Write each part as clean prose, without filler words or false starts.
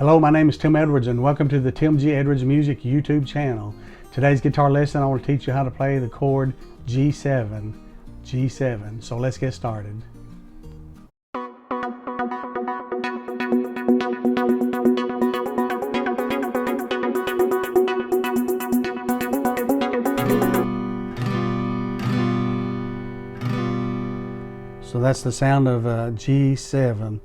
Hello, my name is Tim Edwards and welcome to the Tim G. Edwards Music YouTube channel. Today's guitar lesson I want to teach you how to play the chord G7. G7. So let's get started. So that's the sound of G7.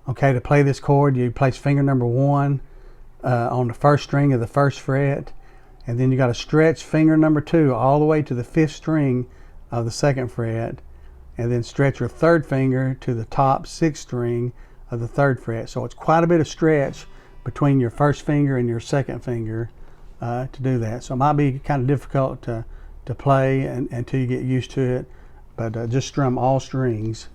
Okay, to play this chord, you place finger number 1 on the first string of the first fret, and then you got to stretch finger number 2 all the way to the 5th string of the 2nd fret, and then stretch your 3rd finger to the top 6th string of the 3rd fret. So it's quite a bit of stretch between your 1st finger and your 2nd finger to do that. So it might be kind of difficult to play until you get used to it, but just strum all strings.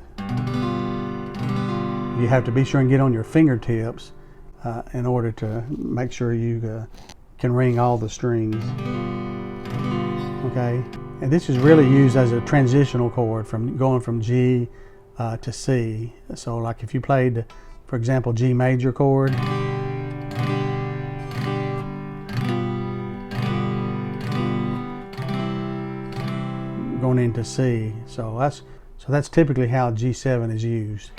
You have to be sure and get on your fingertips in order to make sure you can ring all the strings. Okay, and this is really used as a transitional chord from going from G to C. So like if you played, for example, G major chord, going into C. So that's typically how G7 is used.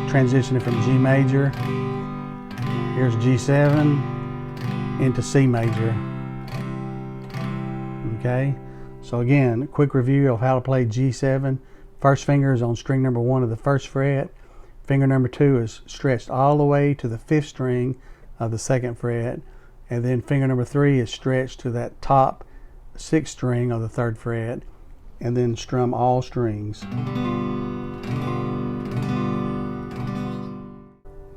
Transitioning from G major, here's G7 into C major. Okay, so again, a quick review of how to play G7. First finger is on string number 1 of the 1st fret. Finger number 2 is stretched all the way to the 5th string of the 2nd fret, and then finger number 3 is stretched to that top 6th string of the 3rd fret, and then strum all strings.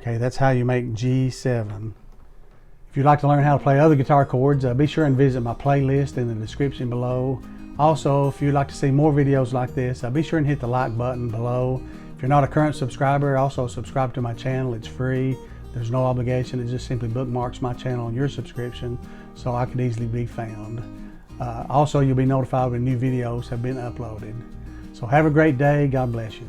Okay, that's how you make G7. If you'd like to learn how to play other guitar chords, be sure and visit my playlist in the description below. Also, if you'd like to see more videos like this, be sure and hit the like button below. If you're not a current subscriber, also subscribe to my channel. It's free. There's no obligation. It just simply bookmarks my channel on your subscription so I can easily be found. Also, you'll be notified when new videos have been uploaded. So have a great day. God bless you.